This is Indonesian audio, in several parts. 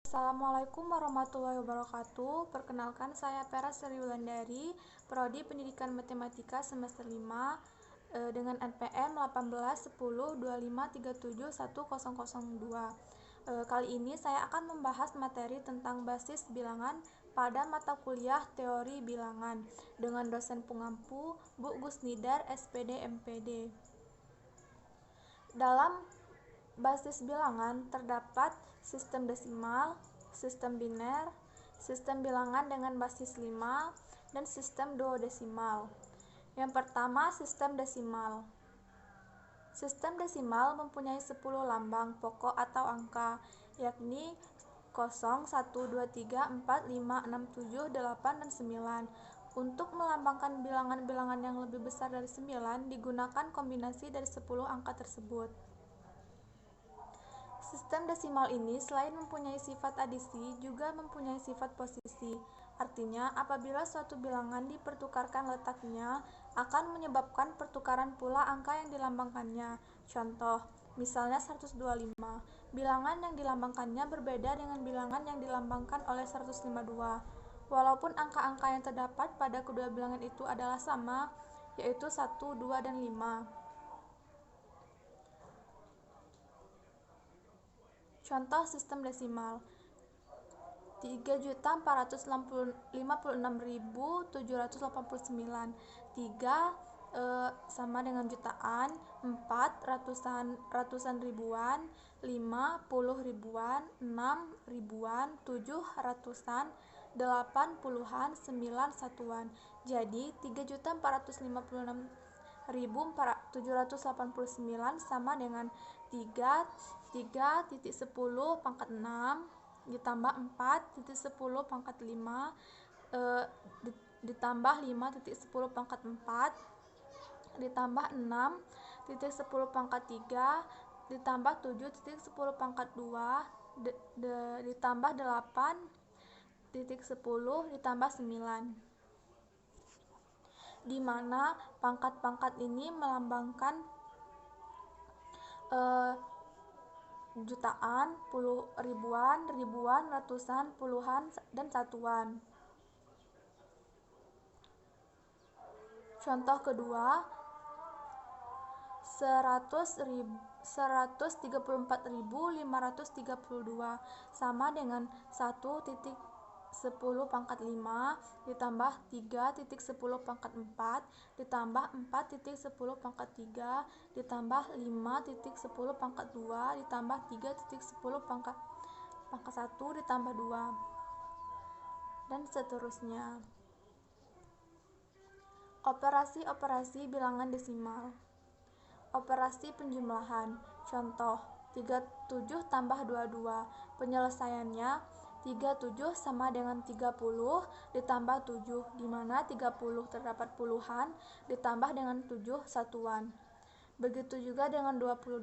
Assalamualaikum warahmatullahi wabarakatuh. Perkenalkan, saya Vera Sri Wulandari, Prodi Pendidikan Matematika semester 5 dengan NPM 181025371002. Kali ini saya akan membahas materi tentang basis bilangan pada mata kuliah Teori Bilangan dengan dosen pengampu Bu Gusnidar, SPD MPD. Dalam basis bilangan terdapat sistem desimal, sistem biner, sistem bilangan dengan basis 5, dan sistem duodesimal. Yang pertama, sistem desimal. Sistem desimal mempunyai 10 lambang pokok atau angka, yakni 0, 1, 2, 3, 4, 5, 6, 7, 8, dan 9. Untuk melambangkan bilangan-bilangan yang lebih besar dari 9, digunakan kombinasi dari 10 angka tersebut. Sistem desimal ini selain mempunyai sifat adisi, juga mempunyai sifat posisi. Artinya, apabila suatu bilangan dipertukarkan letaknya, akan menyebabkan pertukaran pula angka yang dilambangkannya. Contoh, misalnya 125. Bilangan yang dilambangkannya berbeda dengan bilangan yang dilambangkan oleh 152. Walaupun angka-angka yang terdapat pada kedua bilangan itu adalah sama, yaitu 1, 2, dan 5. Contoh sistem desimal: 3.456.789. 3 sama dengan jutaan, 4 ratusan ribuan, 5 puluh ribuan, 6 ribuan, 7 ratusan, 8 puluhan, 9 satuan. Jadi 3.456.789 sama dengan 3,10 pangkat 6 ditambah 4,10 pangkat 5 ditambah 5,10 pangkat 4 ditambah 6,10 pangkat 3 ditambah 7,10 pangkat 2 ditambah 8,10 ditambah 9, di mana pangkat-pangkat ini melambangkan jutaan, ribuan, ratusan, puluhan, dan satuan. Contoh kedua, 134.532 sama dengan 1,10 pangkat 5 ditambah 3,10 pangkat 4 ditambah 4,10 pangkat 3 ditambah 5,10 pangkat 2 ditambah 3,10 pangkat 1 ditambah 2, dan seterusnya. Operasi-operasi bilangan desimal. Operasi penjumlahan. Contoh, 37 tambah 22. Penyelesaiannya 37 sama dengan 30 ditambah 7, di mana 30 terdapat puluhan ditambah dengan 7 satuan. Begitu juga dengan 22.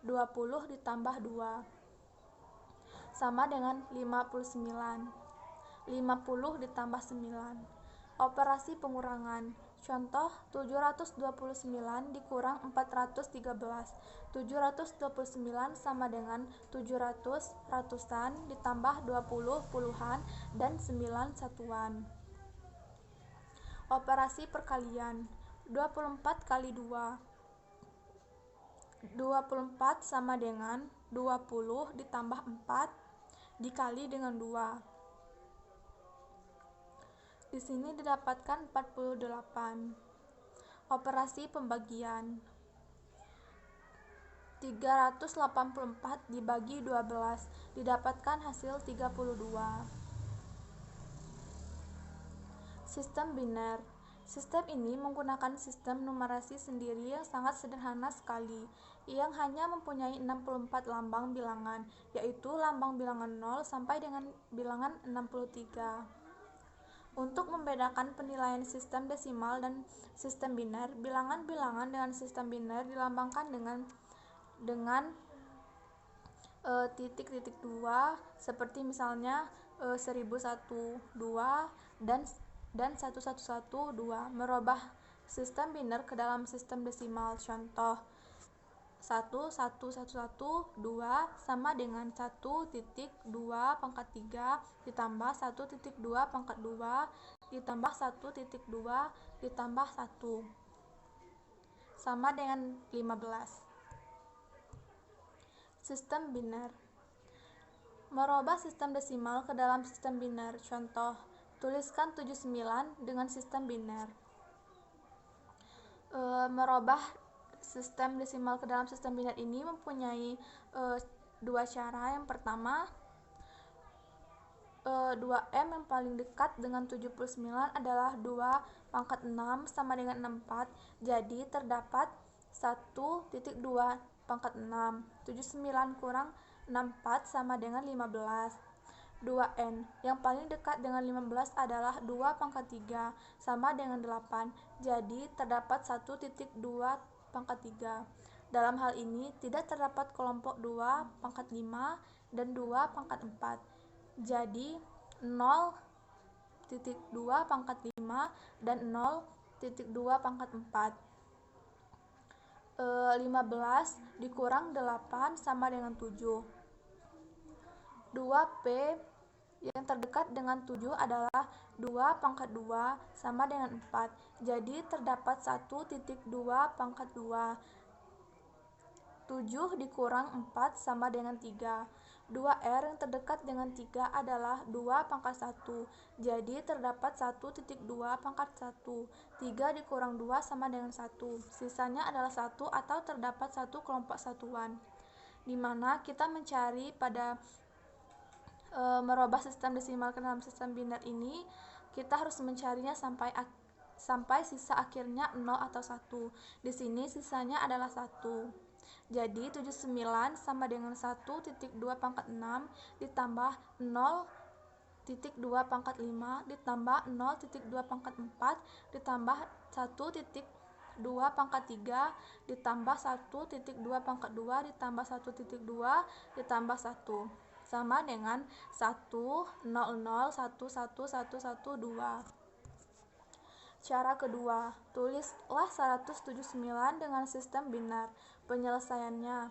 20 ditambah 2 sama dengan 59. 50 ditambah 9. Operasi pengurangan. Contoh, 729 dikurang 413. 729 sama dengan 700 ratusan ditambah 20 puluhan dan 9 satuan. Operasi perkalian. 24 kali 2. 24 sama dengan 20 ditambah 4 dikali dengan 2. Di sini didapatkan 48. Operasi pembagian. 384 dibagi 12 didapatkan hasil 32. Sistem biner. Sistem ini menggunakan sistem numerasi sendiri yang sangat sederhana sekali, yang hanya mempunyai 64 lambang bilangan, yaitu lambang bilangan 0 sampai dengan bilangan 63. Untuk membedakan penilaian sistem desimal dan sistem biner, bilangan-bilangan dengan sistem biner dilambangkan dengan titik-titik 2, seperti misalnya 1001, 2, dan 1112. Merubah sistem biner ke dalam sistem desimal. Contoh, 1, 1, 1, 1, 2 sama dengan 1.2 pangkat 3 ditambah 1.2 pangkat 2 ditambah 1.2 ditambah 1 sama dengan 15. Sistem biner. Merubah sistem desimal ke dalam sistem biner. Contoh, tuliskan 79 dengan sistem biner. Merubah sistem desimal ke dalam sistem biner ini mempunyai dua cara. Yang pertama, 2M yang paling dekat dengan 79 adalah 2 pangkat 6 sama dengan 64. Jadi terdapat 1.2 pangkat 6. 79 kurang 64 sama dengan 15. 2N yang paling dekat dengan 15 adalah 2 pangkat 3 sama dengan 8. Jadi terdapat 1.2 pangkat 3. Dalam hal ini tidak terdapat kelompok 2 pangkat 5 dan 2 pangkat 4. Jadi 0.2 pangkat 5 dan 0.2 pangkat 4. 15 dikurang 8 sama dengan 7. 2P yang terdekat dengan 7 adalah 2 pangkat 2 sama dengan 4. Jadi terdapat 1.2 pangkat 2. 7 dikurang 4 sama dengan 3. 2R yang terdekat dengan 3 adalah 2 pangkat 1. Jadi terdapat 1.2 pangkat 1. 3 dikurang 2 sama dengan 1. Sisanya adalah 1 atau terdapat 1 kelompok satuan. Di mana kita mencari pada merubah sistem desimal ke dalam sistem biner ini, kita harus mencarinya sampai sisa akhirnya 0 atau 1. Di sini sisanya adalah 1. Jadi 79 sama dengan 1.2 pangkat 6 ditambah 0.2 pangkat 5 ditambah 0.2 pangkat 4 ditambah 1.2 pangkat 3 ditambah 1.2 pangkat 2 ditambah 1.2 ditambah 1 sama dengan 100111112. Cara kedua, tulislah 179 dengan sistem biner. Penyelesaiannya,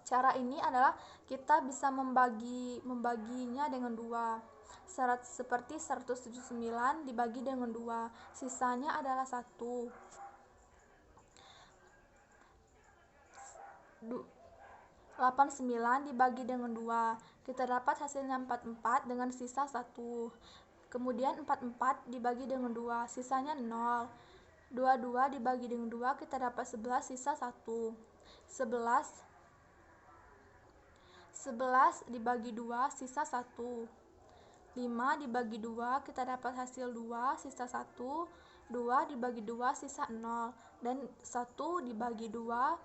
cara ini adalah kita bisa membaginya dengan 2. Seperti 179 dibagi dengan 2, sisanya adalah 1. 89 dibagi dengan 2, kita dapat hasilnya 44 dengan sisa 1. Kemudian 44 dibagi dengan 2, sisanya 0. 22 dibagi dengan 2, kita dapat 11 sisa 1. 11 dibagi 2, sisa 1. 5 dibagi 2, kita dapat hasil 2, sisa 1. 2 dibagi 2, sisa 0. Dan 1 dibagi 2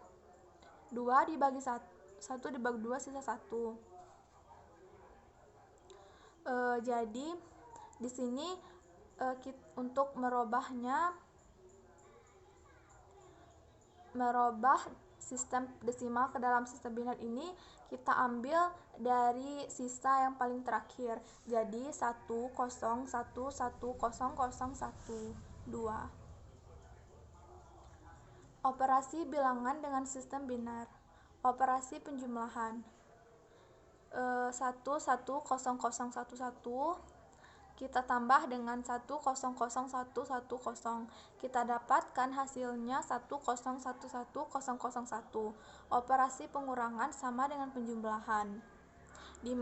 dibagi 1 dibagi 2, sisa 1. Jadi di sini untuk merubah sistem desimal ke dalam sistem biner ini, kita ambil dari sisa yang paling terakhir. Jadi 101100012. Operasi bilangan dengan sistem biner. Operasi penjumlahan. 1100011 kita tambah dengan 1001010. Kita dapatkan hasilnya 1011001. Operasi pengurangan sama dengan penjumlahan. Di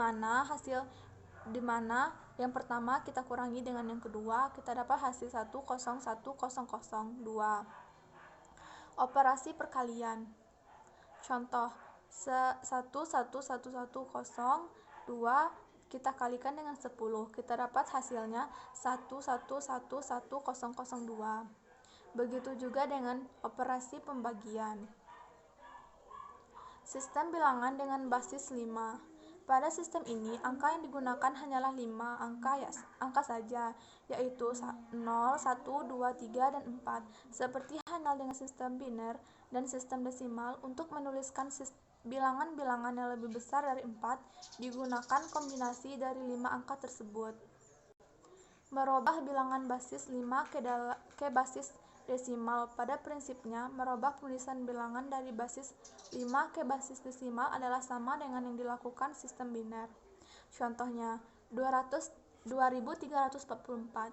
mana yang pertama kita kurangi dengan yang kedua, kita dapat hasil 1011002. Operasi perkalian. Contoh, 11110 kita kalikan dengan 10, kita dapat hasilnya 1111002. Begitu juga dengan operasi pembagian. Sistem bilangan dengan basis 5. Pada sistem ini, angka yang digunakan hanyalah 5 angka saja, yaitu 0, 1, 2, 3, dan 4. Seperti halnya dengan sistem biner dan sistem desimal, untuk menuliskan bilangan-bilangan yang lebih besar dari 4, digunakan kombinasi dari 5 angka tersebut. Merubah bilangan basis 5 ke basis desimal. Pada prinsipnya, merubah penulisan bilangan dari basis 5 ke basis desimal adalah sama dengan yang dilakukan sistem biner. Contohnya, 2344.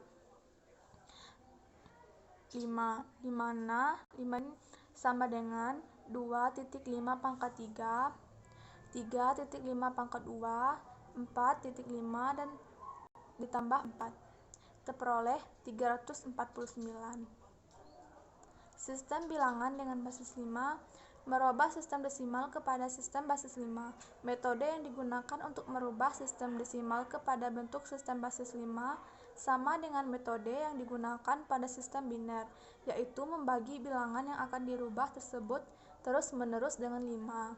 5, di mana 5 sama dengan 2.5 pangkat 3, 3.5 pangkat 2, 4.5, dan ditambah 4. Terperoleh 349. Sistem bilangan dengan basis 5 merubah sistem desimal kepada sistem basis 5. Metode yang digunakan untuk merubah sistem desimal kepada bentuk sistem basis 5 sama dengan metode yang digunakan pada sistem biner, yaitu membagi bilangan yang akan dirubah tersebut terus-menerus dengan 5.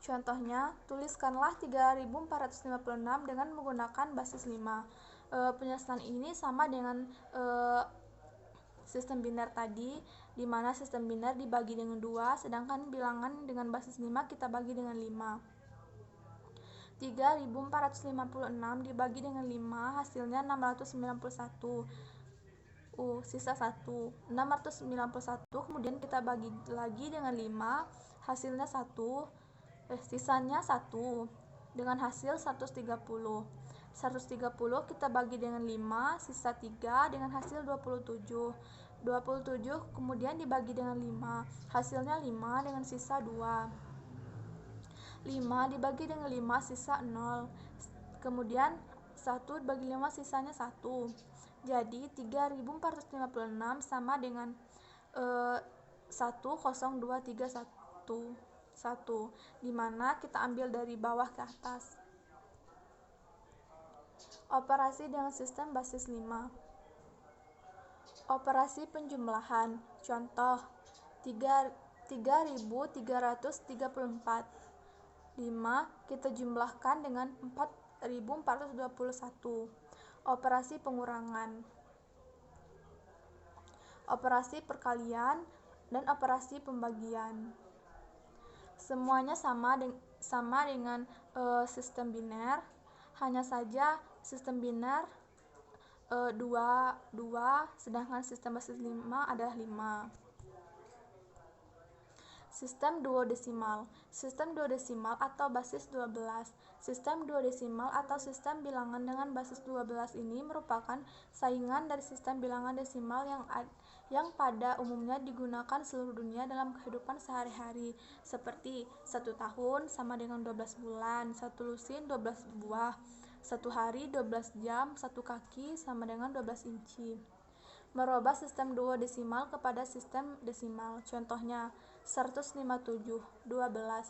Contohnya, tuliskanlah 3456 dengan menggunakan basis 5. Penyelesaian ini sama dengan sistem biner tadi, di mana sistem biner dibagi dengan 2, sedangkan bilangan dengan basis 5 kita bagi dengan 5. 3456 dibagi dengan 5, hasilnya 691. Sisa 1. 691 kemudian kita bagi lagi dengan 5, hasilnya 1. Sisanya 1 dengan hasil 130. 130 kita bagi dengan 5, sisa 3 dengan hasil 27. 27 kemudian dibagi dengan 5, hasilnya 5 dengan sisa 2. 5 dibagi dengan 5, sisa 0. Kemudian 1 bagi 5, sisanya 1. Jadi 3456 sama dengan 10231, di mana kita ambil dari bawah ke atas. Operasi dengan sistem basis 5. Operasi penjumlahan. Contoh, 3334. 5 kita jumlahkan dengan 4421. Operasi pengurangan. Operasi perkalian dan operasi pembagian. Semuanya sama dengan sistem biner, hanya saja sistem biner 2, sedangkan sistem basis 5 adalah 5. Sistem duodesimal. Sistem duodesimal atau basis 12. Sistem duodesimal atau sistem bilangan dengan basis 12 ini merupakan saingan dari sistem bilangan desimal yang pada umumnya digunakan seluruh dunia dalam kehidupan sehari-hari, seperti 1 tahun sama dengan 12 bulan, 1 lusin 12 buah, 1 hari 12 jam, 1 kaki sama dengan 12 inci. Merubah sistem duodesimal kepada sistem desimal. Contohnya, 157, 12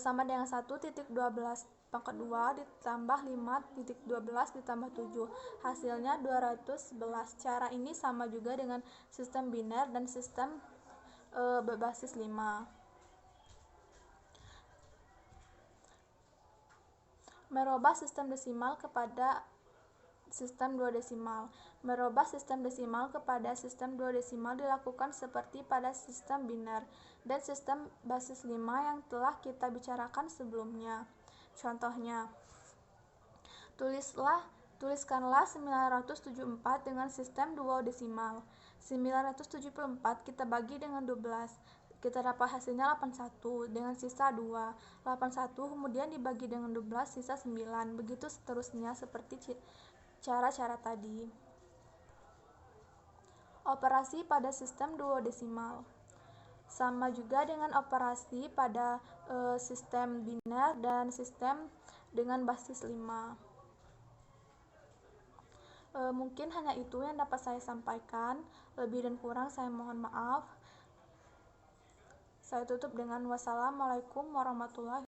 sama dengan 1.12 pangkat 2 ditambah 5.12 ditambah 7, hasilnya 211. Cara ini sama juga dengan sistem biner dan sistem berbasis 5. Merubah sistem desimal kepada sistem duodesimal. Merubah sistem desimal kepada sistem duodesimal dilakukan seperti pada sistem biner dan sistem basis 5 yang telah kita bicarakan sebelumnya. Contohnya, tuliskanlah 974 dengan sistem duodesimal. 974 kita bagi dengan 12. Kita dapat hasilnya 81 dengan sisa 2. 81 kemudian dibagi dengan 12, sisa 9. Begitu seterusnya seperti cara-cara tadi. Operasi pada sistem duodesimal. Sama juga dengan operasi pada sistem biner dan sistem dengan basis 5. Mungkin hanya itu yang dapat saya sampaikan. Lebih dan kurang saya mohon maaf. Saya tutup dengan wassalamualaikum warahmatullahi